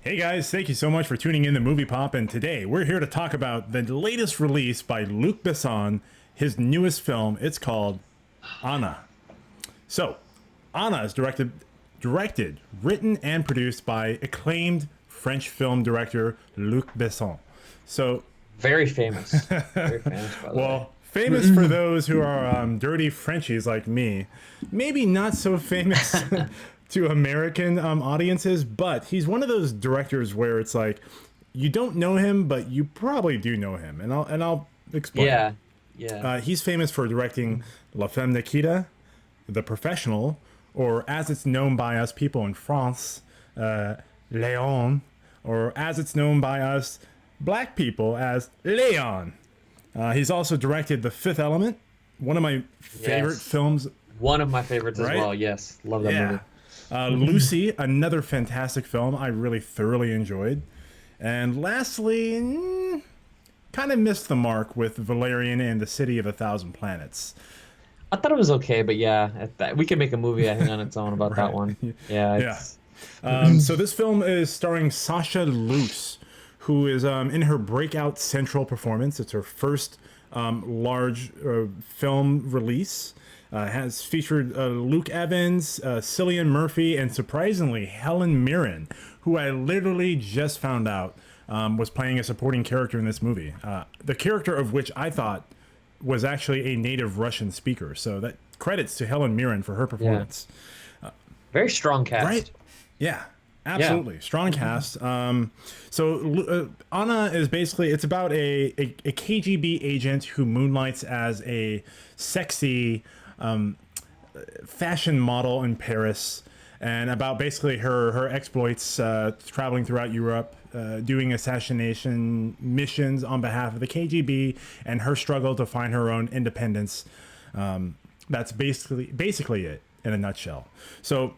Hey guys, thank you so much for tuning in to Movie Pop, and today we're here to talk about the latest release by Luc Besson, his newest film. It's called Anna. So, Anna is directed, written, and produced by acclaimed French film director Luc Besson. So, Very famous. Very famous, by the way. well, famous for those who are dirty Frenchies like me. Maybe not so famous to American audiences, but he's one of those directors where it's like you don't know him, but you probably do know him, and I'll explain. Yeah, yeah. He's famous for directing La Femme Nikita, The Professional, or as it's known by us people in France, Léon, or as it's known by us black people as Leon. He's also directed The Fifth Element, one of my favorite Yes. films, One of my favorites as right? well. Yes. Love that Yeah. movie. Lucy, another fantastic film I really thoroughly enjoyed. And lastly, kind of missed the mark with Valerian and the City of a Thousand Planets. I thought it was okay, but yeah, we can make a movie, I think, on its own about that Right. one. Yeah, Yeah. it's So this film is starring Sasha Luce, who is in her breakout central performance. It's her first large film release. Has featured Luke Evans, Cillian Murphy, and surprisingly Helen Mirren, who I literally just found out was playing a supporting character in this movie. The character of which I thought was actually a native Russian speaker. So that credits to Helen Mirren for her yeah, performance. very strong Right? cast. Yeah, Yeah. absolutely. Strong cast. Anna is basically, it's about a KGB agent who moonlights as a sexy fashion model in Paris, and about basically her exploits traveling throughout Europe, doing assassination missions on behalf of the KGB, and her struggle to find her own independence. That's basically it in a nutshell. So,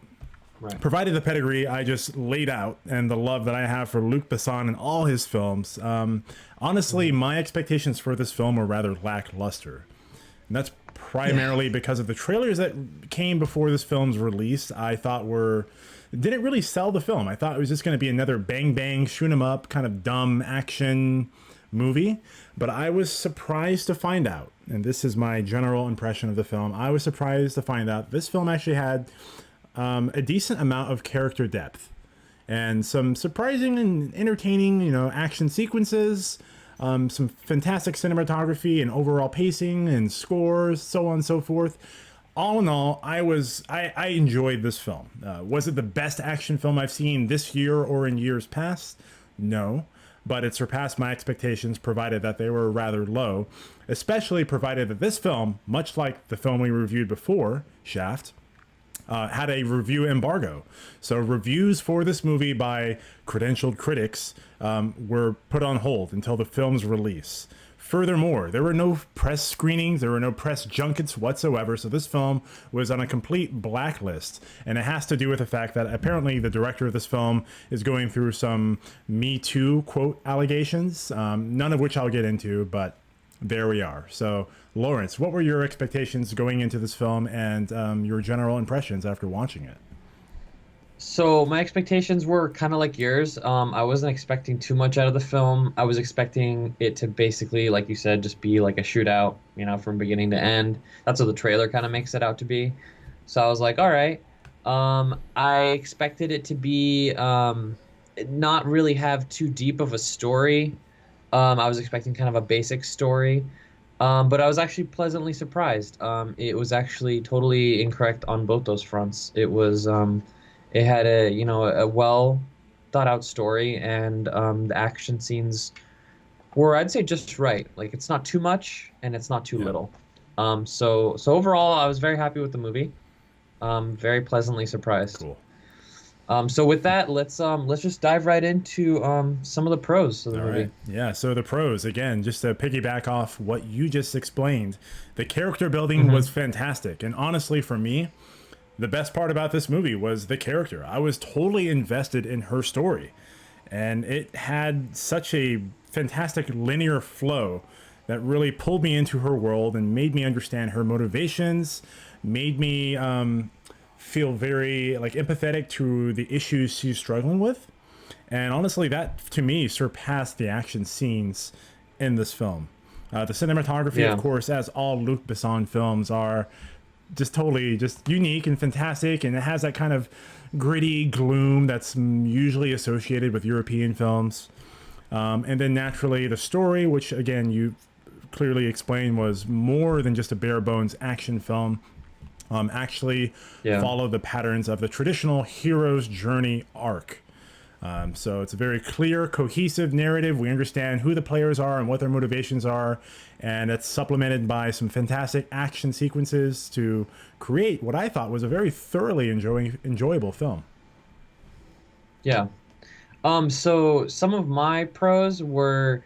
Right. provided the pedigree I just laid out and the love that I have for Luc Besson and all his films, honestly, my expectations for this film were rather lackluster. And that's primarily because of the trailers that came before this film's release. I thought didn't really sell the film. I thought it was just going to be another bang bang, shoot 'em up, kind of dumb action movie. But I was surprised to find out, and this is my general impression of the film. I was surprised to find out this film actually had a decent amount of character depth and some surprising and entertaining, action sequences, some fantastic cinematography and overall pacing and scores, so on and so forth. All in all, I enjoyed this film. Was it the best action film I've seen this year or in years past? No, but it surpassed my expectations, provided that they were rather low. Especially provided that this film, much like the film we reviewed before, Shaft, had a review embargo. So reviews for this movie by credentialed critics were put on hold until the film's release. Furthermore, there were no press screenings, there were no press junkets whatsoever, so this film was on a complete blacklist. And it has to do with the fact that apparently the director of this film is going through some Me Too quote allegations, none of which I'll get into, but there we are. So, Lawrence, what were your expectations going into this film and your general impressions after watching it? So my expectations were kind of like yours. I wasn't expecting too much out of the film. I was expecting it to basically, like you said, just be like a shootout, from beginning to end. That's what the trailer kind of makes it out to be. So I was like, all right. I expected it to be not really have too deep of a story. I was expecting kind of a basic story. But I was actually pleasantly surprised. It was actually totally incorrect on both those fronts. It had a well thought out story, and the action scenes were, I'd say, just right. Like, it's not too much and it's not too Yeah, little. So overall, I was very happy with the movie. Very pleasantly surprised. cool. So with that, let's just dive right into some of the pros of the All movie. right. Yeah, so the pros, again, just to piggyback off what you just explained, the character building Hmm. was fantastic. And honestly, for me, the best part about this movie was the character. I was totally invested in her story. And it had such a fantastic linear flow that really pulled me into her world and made me understand her motivations, made me feel very like empathetic to the issues she's struggling with. And honestly, that to me surpassed the action scenes in this film. The cinematography, of Yeah. course, as all Luc Besson films are, just totally just unique and fantastic, and it has that kind of gritty gloom that's usually associated with European films. And then naturally the story, which again you clearly explained was more than just a bare bones action film. Actually Yeah. followed the patterns of the traditional hero's journey arc. So it's a very clear, cohesive narrative. We understand who the players are and what their motivations are, and it's supplemented by some fantastic action sequences to create what I thought was a very thoroughly enjoyable film. Yeah. So some of my pros were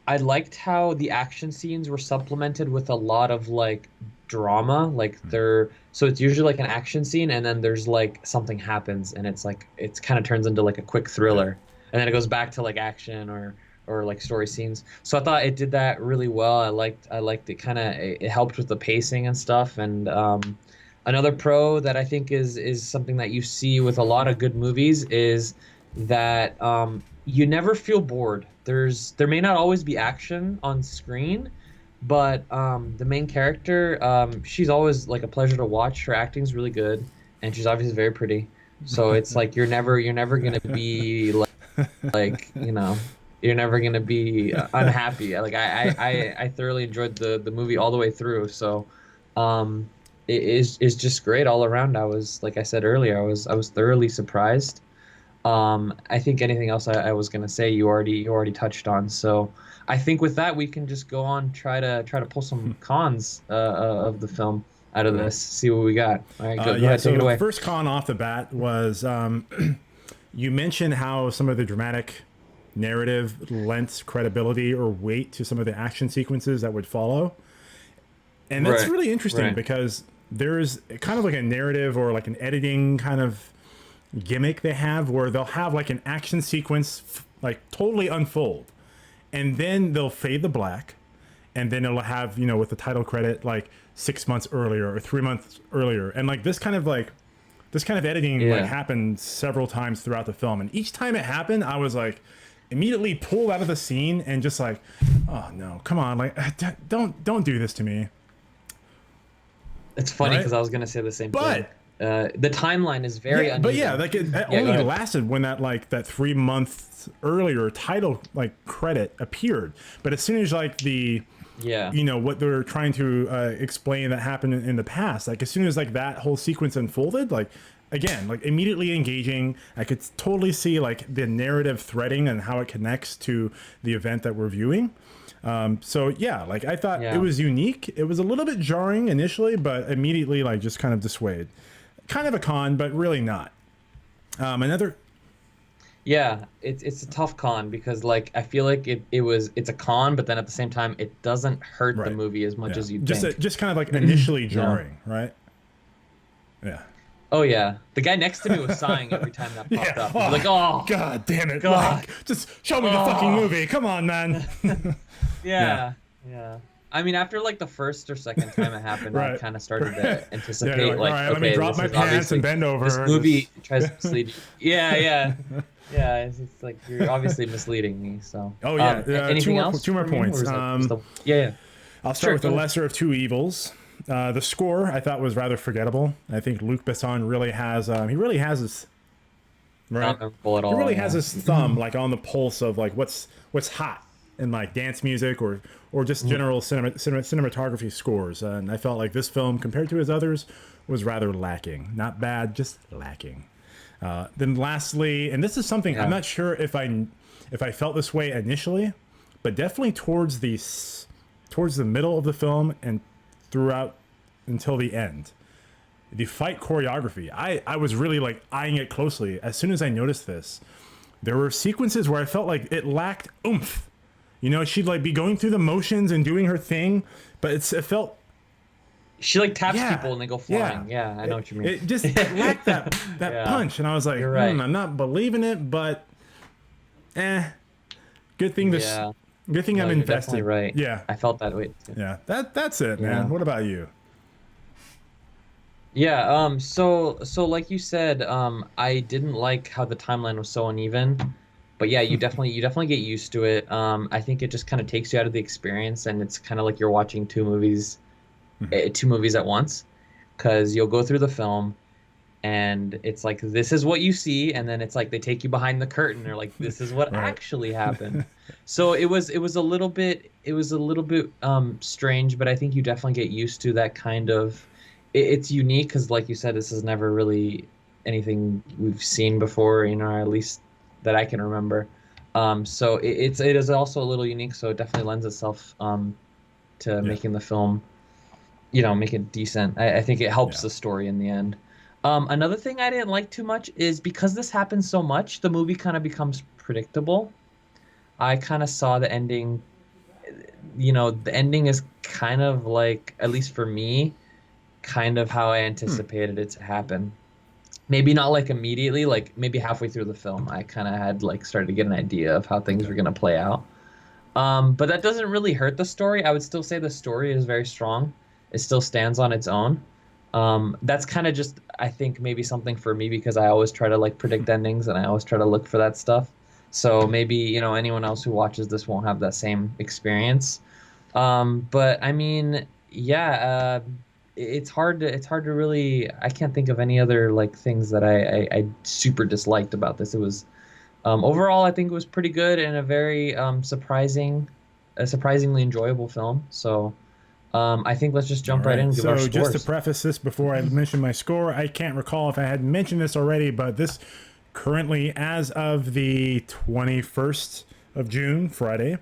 I liked how the action scenes were supplemented with a lot of like drama. Like they're so it's usually like an action scene and then there's like something happens and it's like it's kind of turns into like a quick Yeah. thriller. And then it goes back to like action or like story scenes. So I thought it did that really well. I liked it kind of it helped with the pacing and stuff and another pro that I think is something that you see with a lot of good movies is that you never feel bored. There may not always be action on screen, but the main character, she's always like a pleasure to watch. Her acting's really good, and she's obviously very pretty. So it's like you're never gonna be like you're never gonna be unhappy. Like I thoroughly enjoyed the movie all the way through. So it is just great all around. I was like I said earlier, I was thoroughly surprised. I think anything else I was gonna say you already touched on. So I think with that we can just go on try to pull some cons of the film out of this. See what we got. All right, go Yeah, ahead, so take it the away. first con off the bat was you mentioned how some of the dramatic narrative lent credibility or weight to some of the action sequences that would follow. And that's Right, really interesting right. because there's kind of like a narrative or like an editing kind of gimmick they have where they'll have like an action sequence like totally unfold and then they'll fade to black and then it'll have with the title credit like 6 months earlier or 3 months earlier and this kind of editing like Yeah. happened several times throughout the film and each time it happened I was like immediately pulled out of the scene and just like oh no come on like don't do this to me, It's funny right? because I was gonna say the same thing. But The timeline is very yeah, but yeah, uneven. like it Yeah, go only ahead. lasted when that 3 months earlier title like credit appeared. But as soon as like the Yeah. what they're trying to explain that happened in the past, like as soon as like that whole sequence unfolded, like again, like immediately engaging. I could totally see like the narrative threading and how it connects to the event that we're viewing. So yeah, like I thought Yeah. it was unique. It was a little bit jarring initially, but immediately like just kind of dissuade. Kind of a con, but really not. Another, Yeah, it's a tough con because like I feel like it's a con, but then at the same time it doesn't hurt the right? movie as much Yeah, as you'd just think. just kind of like initially Yeah. jarring, right? Yeah. Oh yeah, the guy next to me was sighing every time that popped Yeah. up. He's like, oh God damn it! God. Like, just show me the fucking movie. Come on, man. yeah, yeah. I mean, after like the first or second time it happened, I Right. kind of started to Yeah, anticipate you're like, like, all right, let me okay, drop this my is pants obviously and bend over. this movie Just- tries to mislead you. Yeah, yeah, yeah. It's like you're obviously misleading me. So, Oh, yeah, anything else? two more for me, or points. is that just yeah, yeah. I'll start Sure, with the go ahead. lesser of two evils. The score I thought was rather forgettable. I think Luc Besson really has his right. Not memorable at all. He really yeah. has his thumb like on the pulse of like what's hot in like dance music or just general cinematography scores. And I felt like this film compared to his others was rather lacking. Not bad, just lacking. Then lastly, and this is something Yeah. I'm not sure if I felt this way initially, but definitely towards the middle of the film and throughout until the end. The fight choreography, I was really like eyeing it closely. As soon as I noticed this, there were sequences where I felt like it lacked oomph. She'd like be going through the motions and doing her thing, but it felt She like taps yeah, people and they go flying. Yeah, I know what you mean. It just lacked that Yeah. punch, and I was like, You're right. I'm not believing it, but good thing this, Yeah. good thing No, I'm you're invested. definitely right. Yeah, I felt that way too. yeah, that's it, Yeah. man. What about you? Yeah, so like you said, I didn't like how the timeline was so uneven. But yeah, you definitely get used to it. I think it just kind of takes you out of the experience, and it's kind of like you're watching two movies at once, because you'll go through the film and it's like this is what you see, and then it's like they take you behind the curtain, or like this is what Right. actually happened. So it was a little bit strange, but I think you definitely get used to that kind of it's unique because like you said, this is never really anything we've seen before, or at least that I can remember. So it is also a little unique, so it definitely lends itself to Yeah. making the film, make it decent. I think it helps Yeah. the story in the end. Another thing I didn't like too much is because this happens so much, the movie kind of becomes predictable. I kind of saw the ending, the ending is kind of like, at least for me, kind of how I Hmm. anticipated it to happen. Maybe not like immediately, like maybe halfway through the film, I kind of had like started to get an idea of how things Okay. were going to play out. But that doesn't really hurt the story. I would still say the story is very strong. It still stands on its own. That's kind of just, I think, maybe something for me because I always try to like predict endings and I always try to look for that stuff. So maybe, anyone else who watches this won't have that same experience. But I mean, yeah, it's hard to really, I can't think of any other like things that I super disliked about this. It was overall, I think it was pretty good and a surprisingly enjoyable film. So I think let's just All jump right in right. and give our So just to scores. preface this before I mention my score, I can't recall if I had mentioned this already, but this currently, as of the 21st of June, Friday,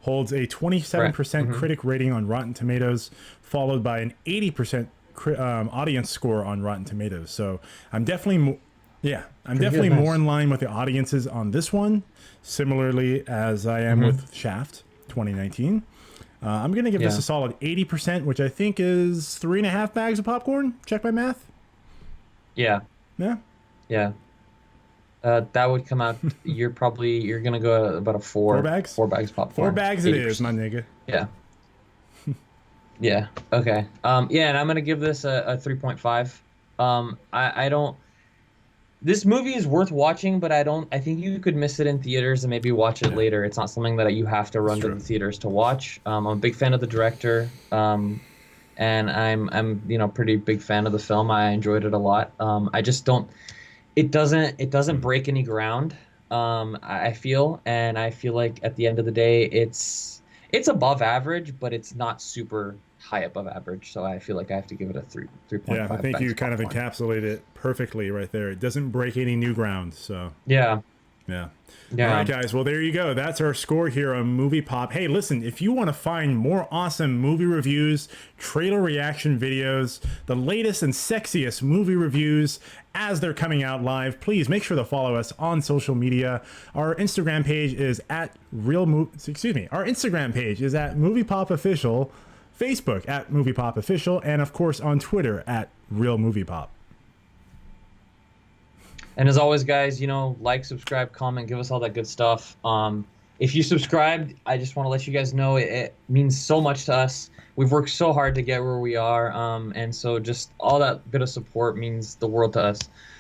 holds a Right. 27% critic rating on Rotten Tomatoes, followed by an 80% audience score on Rotten Tomatoes. So I'm definitely, yeah, I'm Pretty good. definitely more Nice. in line with the audiences on this one, similarly as I am Hmm. with Shaft 2019. I'm going to give this Yeah. a solid 80%, which I think is 3.5 bags of popcorn. Check my math. Yeah. Yeah. Yeah. That would come out. You're gonna go about a Four four, bags? 4 bags Four popcorn, bags it is, my 80%. nigga. Yeah. Yeah. Okay. Yeah, and I'm gonna give this a 3.5. I don't. This movie is worth watching, but I think you could miss it in theaters and maybe watch it Yeah, later. It's not something that you have to that's run to true. the theaters to watch. I'm a big fan of the director. And I'm pretty big fan of the film. I enjoyed it a lot. I just don't. It doesn't break any ground. I feel, and I feel like at the end of the day, it's above average, but it's not super high above average. So I feel like I have to give it a three point Yeah, I five think bags you of kind of popcorn. encapsulate it perfectly right there. It doesn't break any new ground. So, Yeah, yeah. All right, yeah. guys. Well, there you go. That's our score here on Movie Pop. Hey, listen, if you want to find more awesome movie reviews, trailer reaction videos, the latest and sexiest movie reviews as they're coming out live, please make sure to follow us on social media. Our Instagram page is at Our Instagram page is at Movie Pop Official, Facebook at Movie Pop Official, and of course on Twitter at Real Movie Pop. And as always, guys, like, subscribe, comment, give us all that good stuff. If you subscribed, I just want to let you guys know it means so much to us. We've worked so hard to get where we are, and so just all that bit of support means the world to us.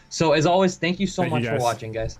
So as always, thank you so Thank you, much for guys. watching, guys.